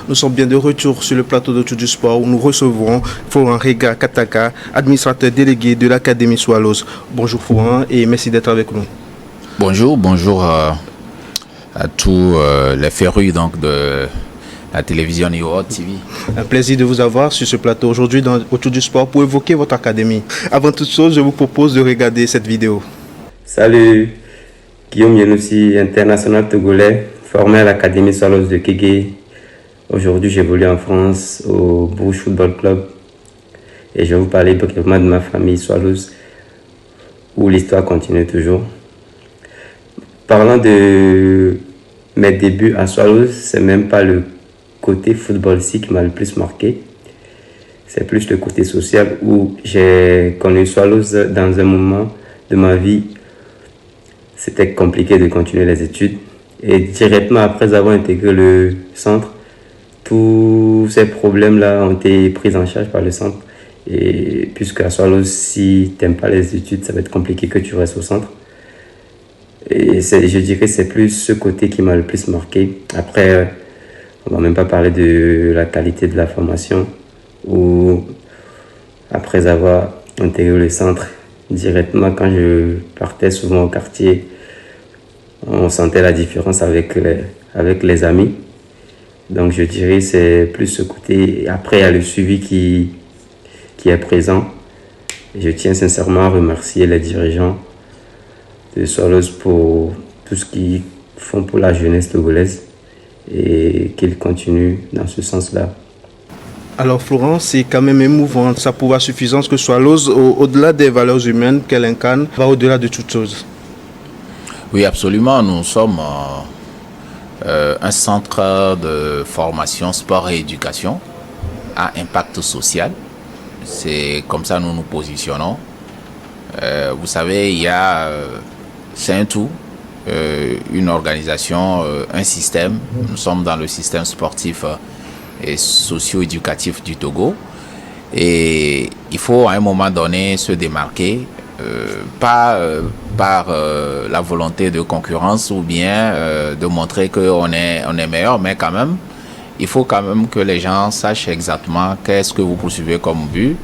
Nous sommes bien de retour sur le plateau de Tout du Sport où nous recevrons Florent Rega Kataka, administrateur délégué de l'Académie Swallows. Bonjour Florent et merci d'être avec nous. Bonjour à tous les férus donc, de la télévision New TV. Un plaisir de vous avoir sur ce plateau aujourd'hui autour du sport pour évoquer votre académie. Avant toute chose, je vous propose de regarder cette vidéo. Salut, Guillaume Yenoussi, international togolais, formé à l'Académie Swallows de Kégué. Aujourd'hui, j'évolue en France au Bourges Football Club et je vais vous parler brièvement de ma famille Swallows où l'histoire continue toujours. Parlant de mes débuts à Swallows, c'est même pas le côté footballistique qui m'a le plus marqué. C'est plus le côté social où j'ai connu Swallows dans un moment de ma vie. C'était compliqué de continuer les études. Et directement après avoir intégré le centre, tous ces problèmes-là ont été pris en charge par le centre. Et puisque à Swallows, si tu n'aimes pas les études, ça va être compliqué que tu restes au centre. Et je dirais que c'est plus ce côté qui m'a le plus marqué. Après, on ne va même pas parler de la qualité de la formation. Où après avoir intégré le centre, directement quand je partais souvent au quartier, on sentait la différence avec les amis. Donc je dirais que c'est plus ce côté. Après, il y a le suivi qui est présent. Je tiens sincèrement à remercier les dirigeants de Swallows pour tout ce qu'ils font pour la jeunesse togolaise et qu'ils continuent dans ce sens-là. Alors Florent, c'est quand même émouvant, sa pouvoir suffisance que Swallows, au-delà des valeurs humaines qu'elle incarne, va au-delà de toute chose. Oui, absolument. Nous sommes un centre de formation, sport et éducation à impact social. C'est comme ça que nous nous positionnons. Vous savez, c'est un tout, une organisation, un système. Nous sommes dans le système sportif et socio-éducatif du Togo. Et il faut à un moment donné se démarquer, pas par la volonté de concurrence ou bien de montrer qu'on est meilleur, mais quand même, il faut quand même que les gens sachent exactement qu'est-ce que vous poursuivez comme but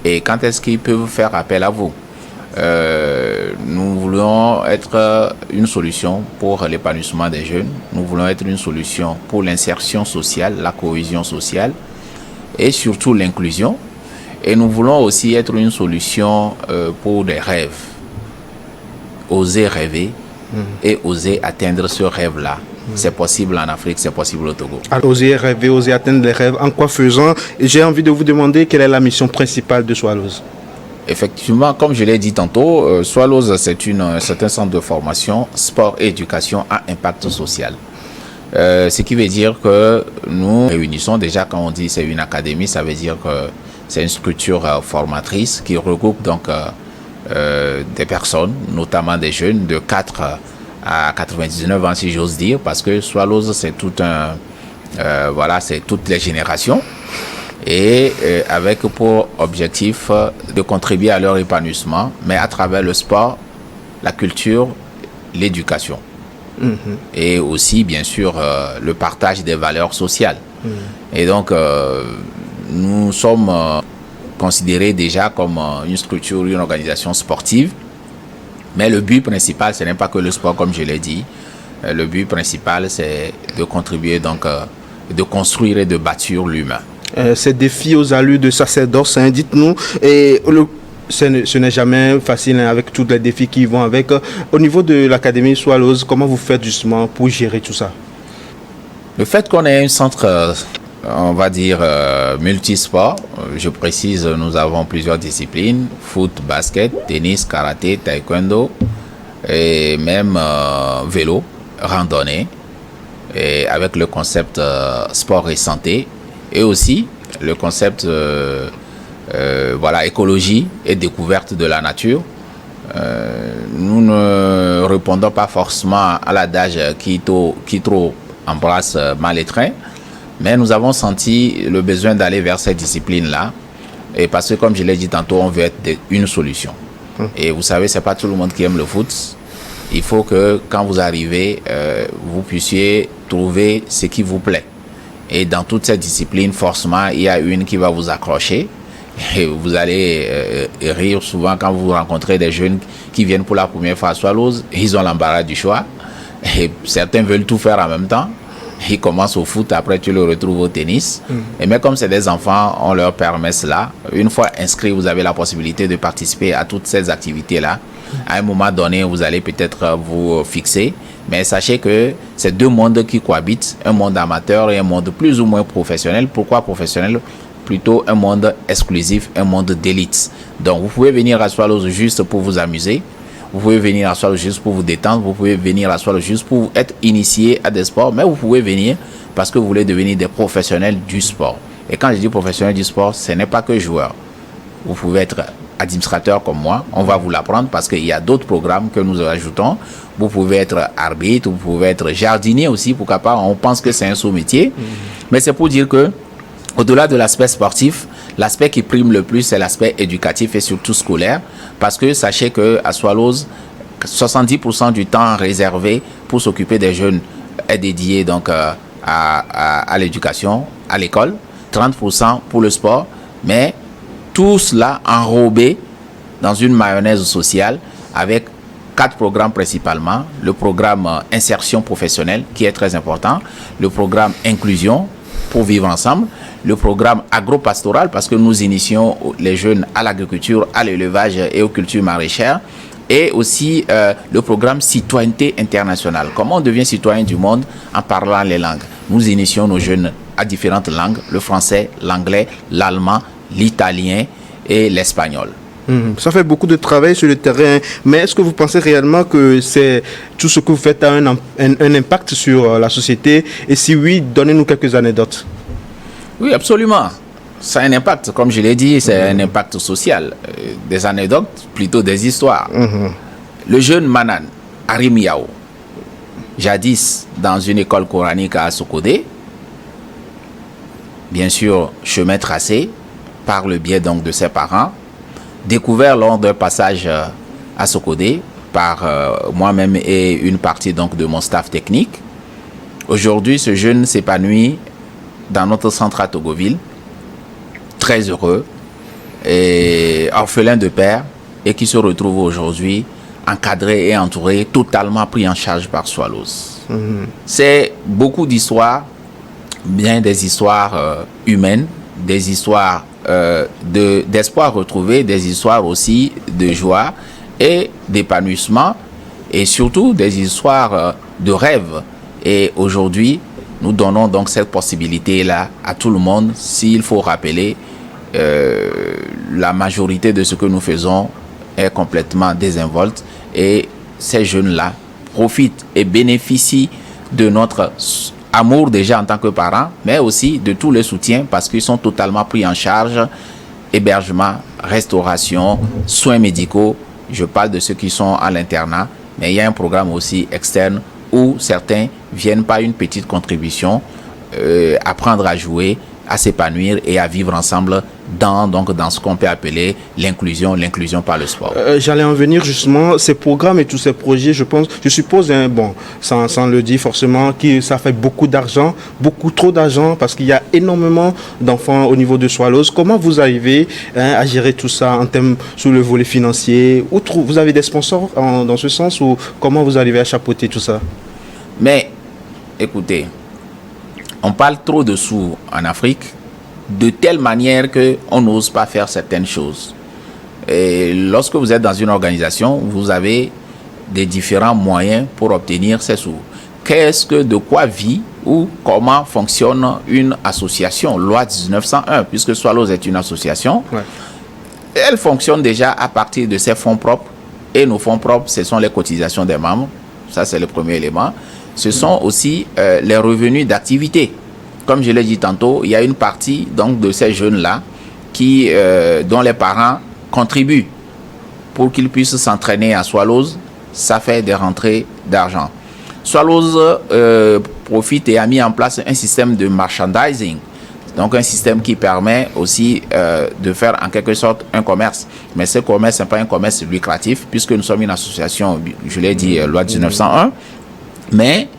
et quand est-ce qu'ils peuvent faire appel à vous. Nous voulons être une solution pour l'épanouissement des jeunes. Nous voulons être une solution pour l'insertion sociale, la cohésion sociale et surtout l'inclusion. Et nous voulons aussi être une solution pour des rêves. Oser rêver et oser atteindre ce rêve-là. C'est possible en Afrique, c'est possible au Togo. Alors, oser rêver, oser atteindre les rêves, en quoi faisant? J'ai envie de vous demander quelle est la mission principale de Swallows. Effectivement, comme je l'ai dit tantôt, Swallows, c'est un centre de formation, sport et éducation à impact social. Ce qui veut dire que nous réunissons, déjà quand on dit c'est une académie, ça veut dire que c'est une structure formatrice qui regroupe donc des personnes, notamment des jeunes de 4 à 99 ans si j'ose dire, parce que Swallows c'est c'est toutes les générations. Et avec pour objectif de contribuer à leur épanouissement, mais à travers le sport, la culture, l'éducation. Et aussi, bien sûr, le partage des valeurs sociales. Et donc, nous sommes considérés déjà comme une structure, une organisation sportive. Mais le but principal, ce n'est pas que le sport, comme je l'ai dit. Le but principal, c'est de contribuer, donc, de construire et de bâtir l'humain. Ces défis aux allures de sacerdoce, dites-nous, ce n'est jamais facile avec tous les défis qui vont avec. Au niveau de l'Académie Swallows, comment vous faites justement pour gérer tout ça? Le fait qu'on ait un centre, on va dire, multisport, je précise, nous avons plusieurs disciplines, foot, basket, tennis, karaté, taekwondo, et même vélo, randonnée, et avec le concept sport et santé. Et aussi le concept écologie et découverte de la nature. Nous ne répondons pas forcément à l'adage qui trop embrasse mal les trains, mais nous avons senti le besoin d'aller vers cette discipline-là. Et parce que, comme je l'ai dit tantôt, on veut être une solution. Et vous savez, c'est pas tout le monde qui aime le foot. Il faut que quand vous arrivez, vous puissiez trouver ce qui vous plaît. Et dans toutes ces disciplines, forcément, il y a une qui va vous accrocher. Et vous allez rire souvent quand vous rencontrez des jeunes qui viennent pour la première fois à Swallows. Ils ont l'embarras du choix. Et certains veulent tout faire en même temps. Ils commencent au foot, après tu le retrouves au tennis. Et mais comme c'est des enfants, on leur permet cela. Une fois inscrits, vous avez la possibilité de participer à toutes ces activités-là. À un moment donné, vous allez peut-être vous fixer. Mais sachez que c'est deux mondes qui cohabitent, un monde amateur et un monde plus ou moins professionnel. Pourquoi professionnel? Plutôt un monde exclusif, un monde d'élite. Donc vous pouvez venir à Swallows juste pour vous amuser. Vous pouvez venir à Swallows juste pour vous détendre. Vous pouvez venir à Swallows juste pour être initié à des sports. Mais vous pouvez venir parce que vous voulez devenir des professionnels du sport. Et quand je dis professionnel du sport, ce n'est pas que joueur. Vous pouvez être administrateur comme moi. On va vous l'apprendre parce qu'il y a d'autres programmes que nous ajoutons. Vous pouvez être arbitre, vous pouvez être jardinier aussi. Pourquoi pas? On pense que c'est un sous-métier. Mais c'est pour dire que au-delà de l'aspect sportif, l'aspect qui prime le plus, c'est l'aspect éducatif et surtout scolaire. Parce que sachez qu'à Swallows, 70% du temps réservé pour s'occuper des jeunes est dédié donc à l'éducation, à l'école. 30% pour le sport. Mais tout cela enrobé dans une mayonnaise sociale avec 4 programmes principalement. Le programme insertion professionnelle qui est très important. Le programme inclusion pour vivre ensemble. Le programme agro-pastoral parce que nous initions les jeunes à l'agriculture, à l'élevage et aux cultures maraîchères. Et aussi le programme citoyenneté internationale. Comment on devient citoyen du monde en parlant les langues. Nous initions nos jeunes à différentes langues, le français, l'anglais, l'allemand, l'italien et l'espagnol. Ça fait beaucoup de travail sur le terrain, mais est-ce que vous pensez réellement que c'est tout ce que vous faites a un impact sur la société? Et si oui, donnez-nous quelques anecdotes. Oui, absolument. Ça a un impact, comme je l'ai dit, c'est un impact social. Des anecdotes, plutôt des histoires. Le jeune Manan, Arim Yao, jadis dans une école coranique à Sokodé, bien sûr, chemin tracé par le biais donc de ses parents, découvert lors d'un passage à Sokodé par moi-même et une partie donc de mon staff technique. Aujourd'hui, ce jeune s'épanouit dans notre centre à Togoville, très heureux, et orphelin de père, et qui se retrouve aujourd'hui encadré et entouré, totalement pris en charge par Swallows. C'est beaucoup d'histoires, bien des histoires humaines, des histoires d'espoir retrouvé, des histoires aussi de joie et d'épanouissement, et surtout des histoires de rêve. Et aujourd'hui, nous donnons donc cette possibilité-là à tout le monde. S'il faut rappeler, la majorité de ce que nous faisons est complètement désinvolte et ces jeunes-là profitent et bénéficient de notre amour déjà en tant que parents, mais aussi de tous les soutiens parce qu'ils sont totalement pris en charge, hébergement, restauration, soins médicaux. Je parle de ceux qui sont à l'internat, mais il y a un programme aussi externe où certains viennent par une petite contribution apprendre à jouer, à s'épanouir et à vivre ensemble dans ce qu'on peut appeler l'inclusion par le sport. J'allais en venir justement, ces programmes et tous ces projets, je suppose, sans le dire forcément, que ça fait beaucoup d'argent, beaucoup trop d'argent, parce qu'il y a énormément d'enfants au niveau de Swallows. Comment vous arrivez à gérer tout ça en termes sur le volet financier? Vous avez des sponsors dans ce sens, ou comment vous arrivez à chapeauter tout ça? Mais, écoutez, on parle trop de sous en Afrique, de telle manière qu'on n'ose pas faire certaines choses. Et lorsque vous êtes dans une organisation, vous avez des différents moyens pour obtenir ces sous. De quoi vit ou comment fonctionne une association? Loi 1901, puisque Swallows est une association, elle fonctionne déjà à partir de ses fonds propres. Et nos fonds propres, ce sont les cotisations des membres. Ça, c'est le premier élément. Ce sont aussi les revenus d'activité. Comme je l'ai dit tantôt, il y a une partie donc, de ces jeunes-là dont les parents contribuent pour qu'ils puissent s'entraîner à Swallows. Ça fait des rentrées d'argent. Swallows profite et a mis en place un système de merchandising. Donc un système qui permet aussi de faire en quelque sorte un commerce. Mais ce commerce n'est pas un commerce lucratif puisque nous sommes une association, je l'ai dit, loi 1901. Mais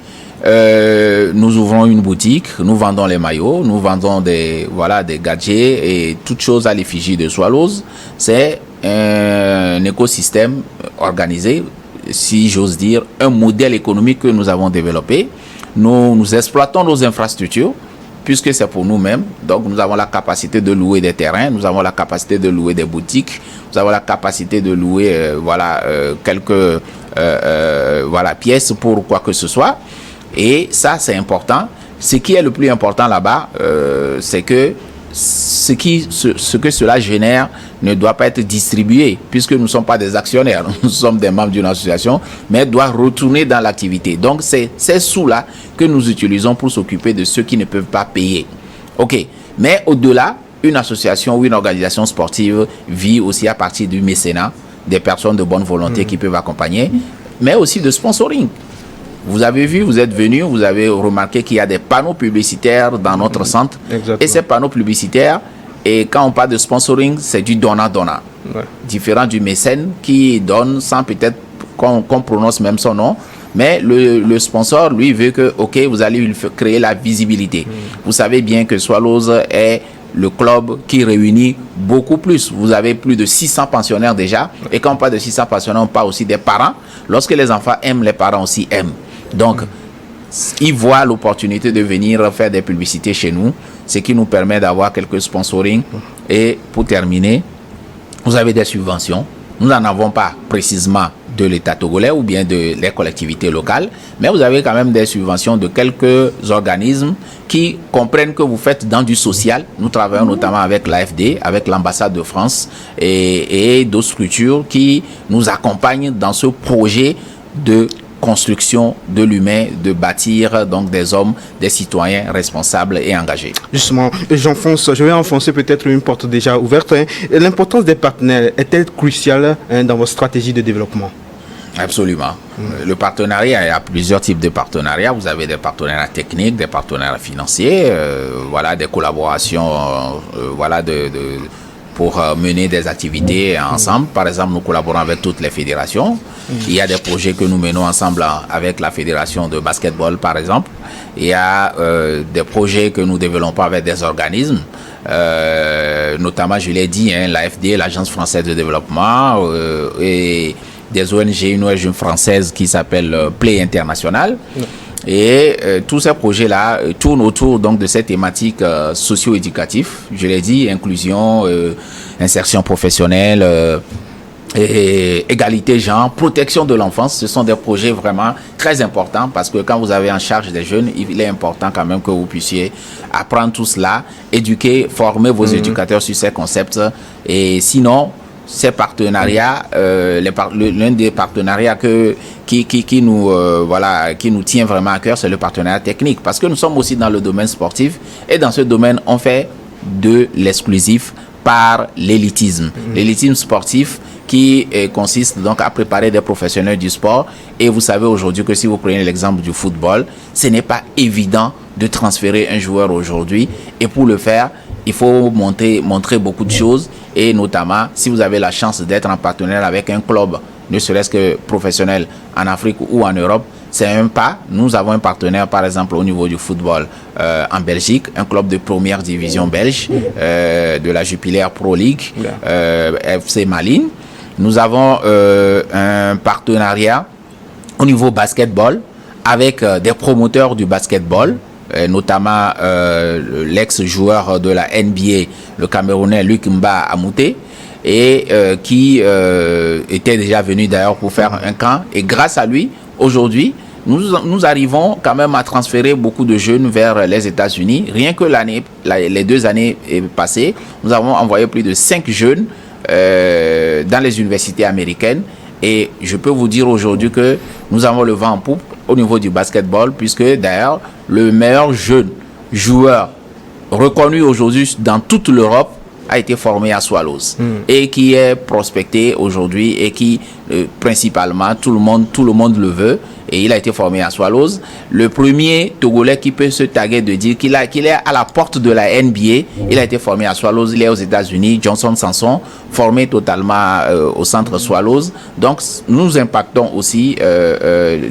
nous ouvrons une boutique, nous vendons les maillots, nous vendons des gadgets et toutes choses à l'effigie de Swallows. C'est un écosystème organisé, si j'ose dire, un modèle économique que nous avons développé. Nous exploitons nos infrastructures, puisque c'est pour nous-mêmes. Donc, nous avons la capacité de louer des terrains, nous avons la capacité de louer des boutiques, nous avons la capacité de louer quelques pièces pour quoi que ce soit. Et ça, c'est important. Ce qui est le plus important là-bas, c'est que ce que cela génère ne doit pas être distribué, puisque nous ne sommes pas des actionnaires, nous sommes des membres d'une association, mais doit retourner dans l'activité. Donc, c'est ces sous-là que nous utilisons pour s'occuper de ceux qui ne peuvent pas payer. OK. Mais au-delà, une association ou une organisation sportive vit aussi à partir du mécénat, des personnes de bonne volonté qui peuvent accompagner, mais aussi de sponsoring. Vous avez vu, vous êtes venu, vous avez remarqué qu'il y a des panneaux publicitaires dans notre centre. Exactement. Et ces panneaux publicitaires, et quand on parle de sponsoring, c'est du donnant-donnant. Ouais. Différent du mécène qui donne sans peut-être qu'on prononce même son nom. Mais le sponsor, lui, veut que, OK, vous allez lui créer la visibilité. Vous savez bien que Swallows est le club qui réunit beaucoup plus. Vous avez plus de 600 pensionnaires déjà. Et quand on parle de 600 pensionnaires, on parle aussi des parents. Lorsque les enfants aiment, les parents aussi aiment. Donc, ils voient l'opportunité de venir faire des publicités chez nous, ce qui nous permet d'avoir quelques sponsoring. Et pour terminer, vous avez des subventions. Nous n'en avons pas précisément de l'État togolais ou bien de les collectivités locales, mais vous avez quand même des subventions de quelques organismes qui comprennent que vous faites dans du social. Nous travaillons notamment avec l'AFD, avec l'ambassade de France et d'autres structures qui nous accompagnent dans ce projet de construction de l'humain, de bâtir donc des hommes, des citoyens responsables et engagés. Justement, je vais enfoncer peut-être une porte déjà ouverte. L'importance des partenaires est-elle cruciale dans votre stratégie de développement? Absolument. Le partenariat, il y a plusieurs types de partenariats. Vous avez des partenariats techniques, des partenariats financiers, des collaborations, pour mener des activités ensemble. Par exemple, nous collaborons avec toutes les fédérations. Il y a des projets que nous menons ensemble avec la fédération de basketball, par exemple. Il y a des projets que nous développons avec des organismes, notamment, je l'ai dit, l'AFD, l'Agence française de développement, et des ONG, une ONG française qui s'appelle Play International. Et tous ces projets-là tournent autour donc de cette thématique socio-éducative. Je l'ai dit, inclusion, insertion professionnelle, et égalité genre, protection de l'enfance. Ce sont des projets vraiment très importants parce que quand vous avez en charge des jeunes, il est important quand même que vous puissiez apprendre tout cela, éduquer, former vos éducateurs sur ces concepts. Et sinon, ces partenariats, l'un des partenariats qui nous tient vraiment à cœur, c'est le partenariat technique, parce que nous sommes aussi dans le domaine sportif et dans ce domaine, on fait de l'exclusif par l'élitisme. L'élitisme sportif qui consiste donc à préparer des professionnels du sport. Et vous savez aujourd'hui que si vous prenez l'exemple du football, ce n'est pas évident de transférer un joueur aujourd'hui. Et pour le faire, il faut montrer beaucoup de choses. Et notamment, si vous avez la chance d'être en partenaire avec un club, ne serait-ce que professionnel en Afrique ou en Europe, c'est un pas. Nous avons un partenaire, par exemple, au niveau du football en Belgique, un club de première division belge, de la Jupiler Pro League, FC Malines. Nous avons un partenariat au niveau basketball avec des promoteurs du basketball, notamment l'ex-joueur de la NBA, le Camerounais Luc Mba Amouté, et qui était déjà venu d'ailleurs pour faire un camp. Et grâce à lui, aujourd'hui, nous arrivons quand même à transférer beaucoup de jeunes vers les États-Unis. Rien que les 2 années passées, nous avons envoyé plus de 5 jeunes dans les universités américaines. Et je peux vous dire aujourd'hui que nous avons le vent en poupe au niveau du basketball, puisque d'ailleurs, le meilleur jeune joueur reconnu aujourd'hui dans toute l'Europe a été formé à Swallows et qui est prospecté aujourd'hui et qui principalement, tout le monde le veut. Et il a été formé à Swallows. Le premier Togolais qui peut se taguer de dire qu'il est à la porte de la NBA, il a été formé à Swallows, il est aux États-Unis, Johnson Sanson, formé totalement au centre Swallows. Donc, nous impactons aussi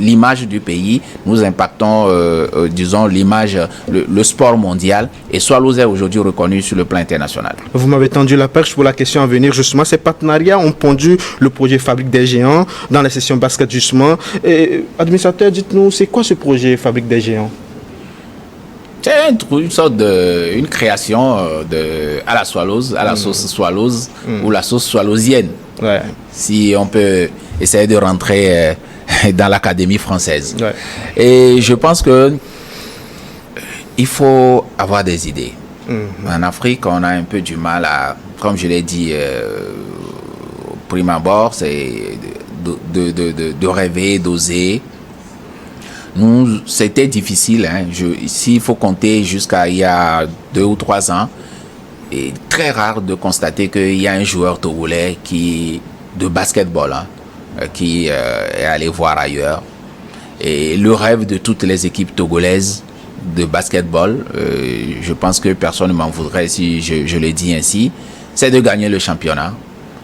l'image du pays, nous impactons, disons, l'image, le sport mondial. Et Swallows est aujourd'hui reconnu sur le plan international. Vous m'avez tendu la perche pour la question à venir. Justement, ces partenariats ont pondu le projet Fabrique des Géants dans la session basket, justement. Et, administrateur, dites-nous, c'est quoi ce projet Fabrique des Géants? C'est une sorte une création à la Swallows, à la sauce Swallows ou la sauce swallowsienne. Ouais. Si on peut essayer de rentrer dans l'académie française. Ouais. Et je pense que il faut avoir des idées. En Afrique, on a un peu du mal à, comme je l'ai dit, au prime abord, c'est de rêver, d'oser. Nous, c'était difficile. Hein. Ici, il faut compter jusqu'à il y a 2 ou 3 ans. Et très rare de constater qu'il y a un joueur togolais de basketball qui est allé voir ailleurs. Et le rêve de toutes les équipes togolaises de basketball, je pense que personne ne m'en voudrait si je le dis ainsi, c'est de gagner le championnat.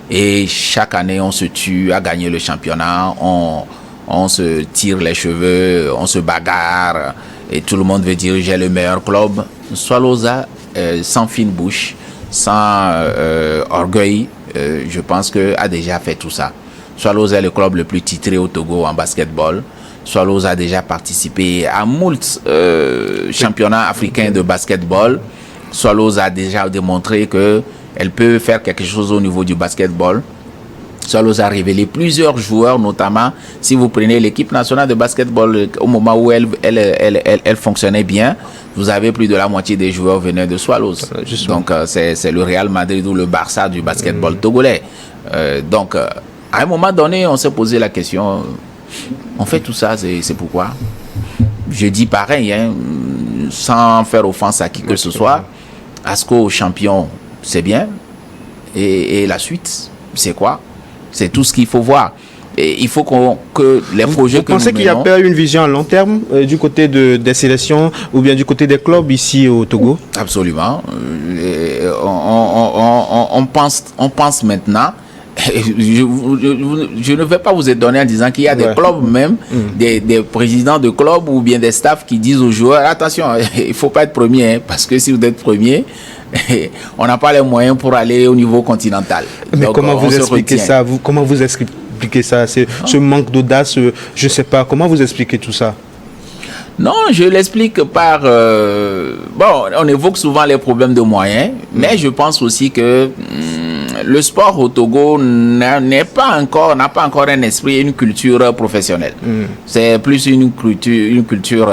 Et chaque année, on se tue à gagner le championnat, on se tire les cheveux, on se bagarre, et tout le monde veut dire j'ai le meilleur club. Swallows sans fine bouche, sans orgueil, je pense que a déjà fait tout ça. Swallows est le club le plus titré au Togo en basketball. Swallows a déjà participé à moult championnats africains de basketball. Swallows a déjà démontré qu'elle peut faire quelque chose au niveau du basketball. Swallows a révélé plusieurs joueurs, notamment si vous prenez l'équipe nationale de basketball au moment où elle fonctionnait bien, vous avez plus de la moitié des joueurs venaient de Swallows. Donc c'est le Real Madrid ou le Barça du basketball togolais. Donc à un moment donné, on s'est posé la question, on fait tout ça, c'est pourquoi? Je dis pareil, hein, sans faire offense à qui que ce soit, Asco champion, c'est bien, et la suite, c'est quoi? C'est tout ce qu'il faut voir. Et il faut que les projets que nous menons... Vous pensez qu'il y a pas une vision à long terme du côté des sélections ou bien du côté des clubs ici au Togo? Absolument. On pense maintenant... Je ne vais pas vous étonner en disant qu'il y a des clubs même, des présidents de clubs ou bien des staffs qui disent aux joueurs, attention, il ne faut pas être premier, hein, parce que si vous êtes premier, on n'a pas les moyens pour aller au niveau continental. Mais donc, comment vous expliquez ça? Comment vous expliquez ça? Ce manque d'audace, je ne sais pas. Comment vous expliquez tout ça? Non, je l'explique par... bon, on évoque souvent les problèmes de moyens, mais je pense aussi que le sport au Togo n'a pas encore un esprit et une culture professionnelle. C'est plus une culture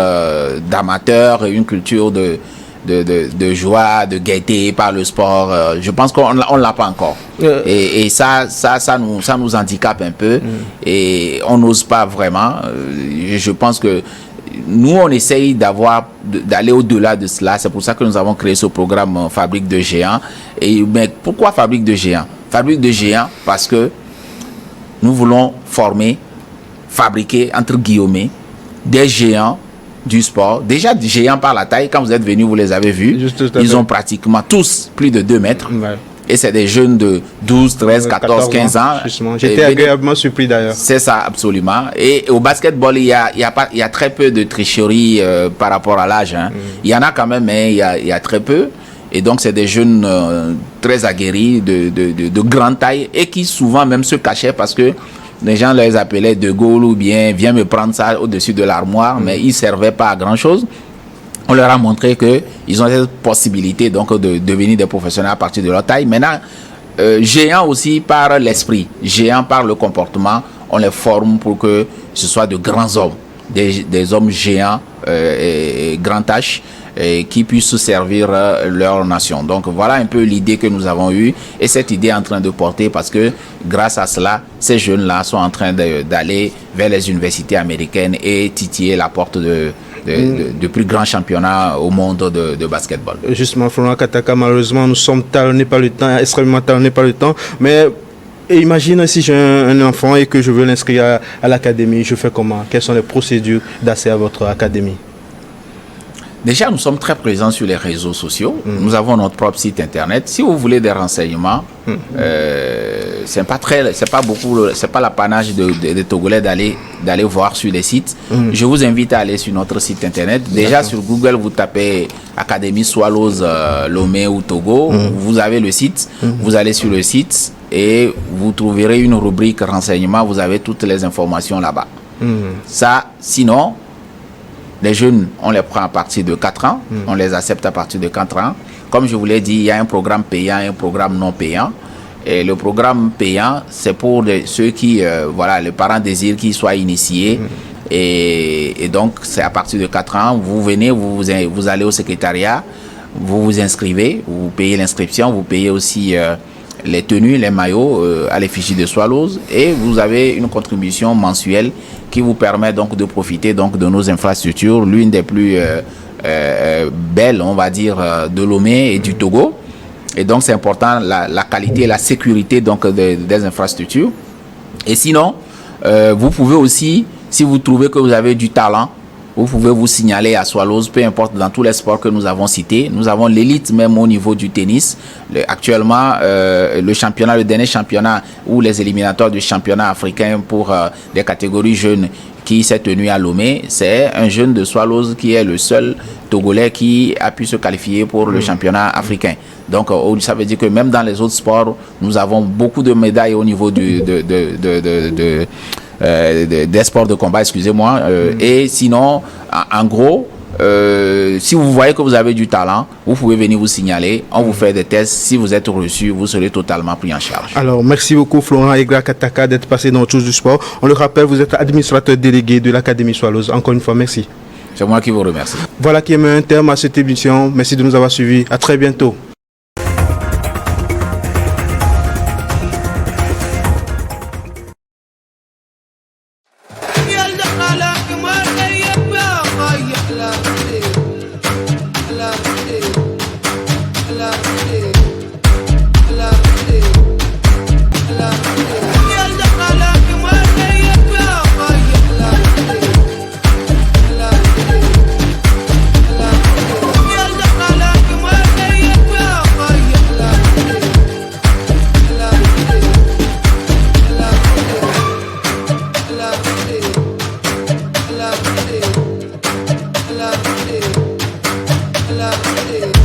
d'amateur, une culture de joie, de gaieté par le sport. Je pense qu'on ne l'a pas encore. Et ça nous handicape un peu. Et on n'ose pas vraiment. Je pense que nous, on essaye d'aller au-delà de cela. C'est pour ça que nous avons créé ce programme Fabrique de Géants. Mais pourquoi Fabrique de Géants? Fabrique de Géants parce que nous voulons fabriquer, entre guillemets, des géants du sport. Déjà, des géants par la taille. Quand vous êtes venus, vous les avez vus. Ils ont pratiquement tous plus de 2 mètres. Ouais. Et c'est des jeunes de 12, 13, 14, 15 ans. J'étais agréablement surpris d'ailleurs. C'est ça, absolument. Et au basketball, il y a très peu de tricherie par rapport à l'âge. Hein. Il y en a quand même, mais il y a très peu. Et donc, c'est des jeunes très aguerris, de grande taille, et qui souvent même se cachaient parce que les gens les appelaient De Gaulle ou bien viens me prendre ça au-dessus de l'armoire, mais ils ne servaient pas à grand-chose. On leur a montré qu'ils ont cette possibilité donc, de devenir des professionnels à partir de leur taille. Maintenant, géants aussi par l'esprit, géants par le comportement, on les forme pour que ce soit de grands hommes, des hommes géants et grand H, qui puissent servir leur nation. Donc voilà un peu l'idée que nous avons eue et cette idée est en train de porter parce que grâce à cela, ces jeunes-là sont en train d'aller vers les universités américaines et titiller la porte de plus grands championnats au monde de basketball. Justement, Florent Kataka, malheureusement, nous sommes talonnés par le temps, extrêmement talonnés par le temps, mais Et imagine si j'ai un enfant et que je veux l'inscrire à l'académie, je fais comment? Quelles sont les procédures d'accès à votre académie? Déjà, nous sommes très présents sur les réseaux sociaux. Nous avons notre propre site internet. Si vous voulez des renseignements, c'est pas l'apanage des Togolais d'aller voir sur les sites. Je vous invite à aller sur notre site internet. Déjà sur Google, vous tapez Académie Swallows Lomé ou Togo. Vous avez le site. Vous allez sur le site et vous trouverez une rubrique renseignements. Vous avez toutes les informations là-bas. Ça, sinon. Les jeunes, on les prend à partir de 4 ans, on les accepte à partir de 4 ans. Comme je vous l'ai dit, il y a un programme payant et un programme non payant. Et le programme payant, c'est pour ceux qui, les parents désirent qu'ils soient initiés. Et donc, c'est à partir de 4 ans, vous venez, vous allez au secrétariat, vous vous inscrivez, vous payez l'inscription, vous payez aussi les tenues, les maillots à l'effigie de Swallows et vous avez une contribution mensuelle qui vous permet donc de profiter donc de nos infrastructures, l'une des plus belles, on va dire, de Lomé et du Togo. Et donc c'est important la qualité et la sécurité donc des infrastructures. Et sinon, vous pouvez aussi, si vous trouvez que vous avez du talent, vous pouvez vous signaler à Swallows, peu importe dans tous les sports que nous avons cités. Nous avons l'élite même au niveau du tennis. Actuellement, le dernier championnat ou les éliminatoires du championnat africain pour des catégories jeunes qui s'est tenu à Lomé, c'est un jeune de Swallows qui est le seul Togolais qui a pu se qualifier pour le championnat africain. Donc, ça veut dire que même dans les autres sports, nous avons beaucoup de médailles au niveau des sports de combat, excusez-moi. Et sinon, en gros, si vous voyez que vous avez du talent, vous pouvez venir vous signaler. On vous fait des tests. Si vous êtes reçu, vous serez totalement pris en charge. Alors, merci beaucoup Florent Aigla Kataka d'être passé dans Tous du Sport. On le rappelle, vous êtes administrateur délégué de l'Académie Swallows. Encore une fois, merci. C'est moi qui vous remercie. Voilà qui met un terme à cette émission. Merci de nous avoir suivis. À très bientôt. love it.